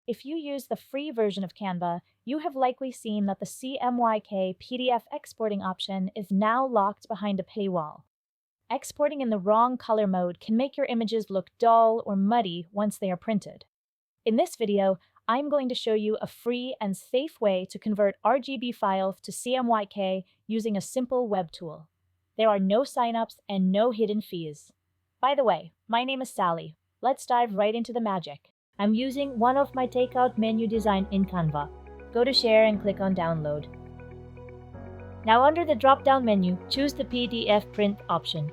If you use the free version of Canva, you have likely seen that the CMYK PDF exporting option is now locked behind a paywall. Exporting in the wrong color mode can make your images look dull or muddy once they are printed. In this video, I'm going to show you a free and safe way to convert RGB files to CMYK using a simple web tool. There are no signups and no hidden fees. By the way, my name is Sally. Let's dive right into the magic. I'm using one of my Takeout menu design in Canva. Go to Share and click on Download. Now under the drop-down menu, choose the PDF print option.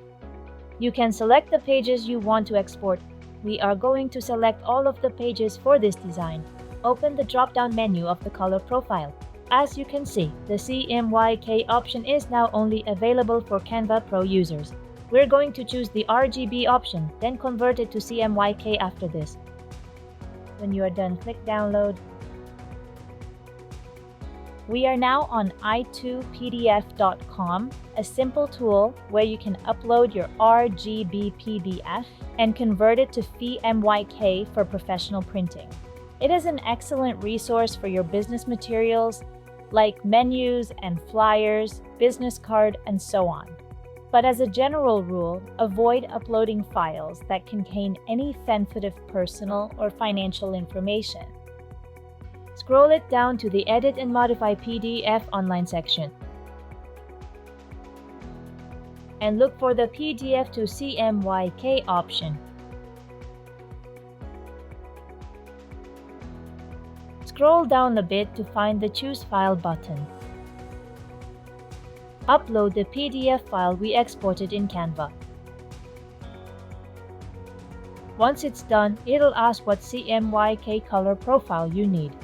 You can select the pages you want to export. We are going to select all of the pages for this design. Open the drop-down menu of the color profile. As you can see, the CMYK option is now only available for Canva Pro users. We're going to choose the RGB option, then convert it to CMYK after this. When you are done, click Download. We are now on i2pdf.com, a simple tool where you can upload your RGB PDF and convert it to CMYK for professional printing. It is an excellent resource for your business materials like menus and flyers, business card, and so on. But as a general rule, avoid uploading files that contain any sensitive personal or financial information. Scroll it down to the Edit and Modify PDF online section and look for the PDF to CMYK option. Scroll down a bit to find the Choose File button. Upload the PDF file we exported in Canva. Once it's done, it'll ask what CMYK color profile you need.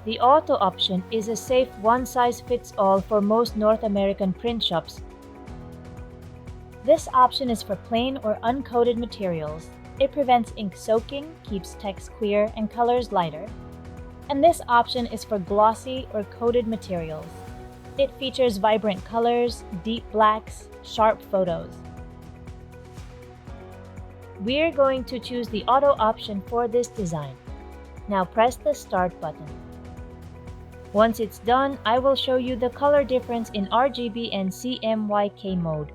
The Auto option is a safe one-size-fits-all for most North American print shops. This option is for plain or uncoated materials. It prevents ink soaking, keeps text clear, and colors lighter. And this option is for glossy or coated materials. It features vibrant colors, deep blacks, sharp photos. We're going to choose the Auto option for this design. Now press the Start button. Once it's done, I will show you the color difference in RGB and CMYK mode.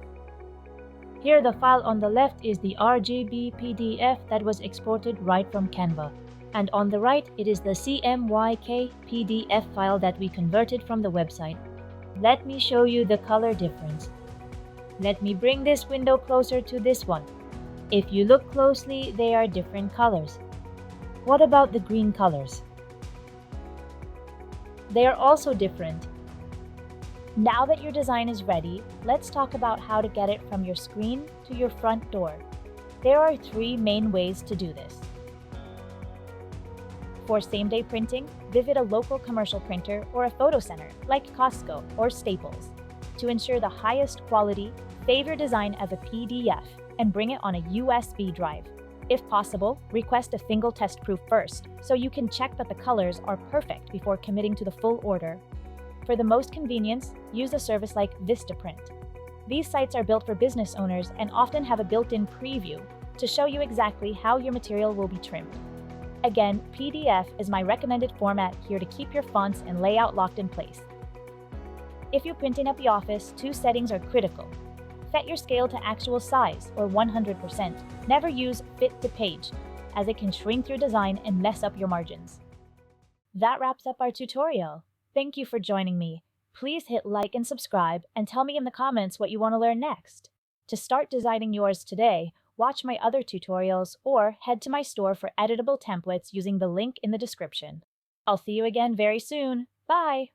Here, the file on the left is the RGB PDF that was exported right from Canva. And on the right, it is the CMYK PDF file that we converted from the website. Let me show you the color difference. Let me bring this window closer to this one. If you look closely, they are different colors. What about the green colors? They are also different. Now that your design is ready, let's talk about how to get it from your screen to your front door. There are 3 main ways to do this. For same-day printing, visit a local commercial printer or a photo center like Costco or Staples. To ensure the highest quality, save your design as a PDF and bring it on a USB drive. If possible, request a single test proof first, so you can check that the colors are perfect before committing to the full order. For the most convenience, use a service like Vistaprint. These sites are built for business owners and often have a built-in preview to show you exactly how your material will be trimmed. Again, PDF is my recommended format here to keep your fonts and layout locked in place. If you're printing at the office, 2 settings are critical. Set your scale to actual size, or 100%. Never use fit to page, as it can shrink your design and mess up your margins. That wraps up our tutorial. Thank you for joining me. Please hit like and subscribe, and tell me in the comments what you want to learn next. To start designing yours today, watch my other tutorials or head to my store for editable templates using the link in the description. I'll see you again very soon. Bye!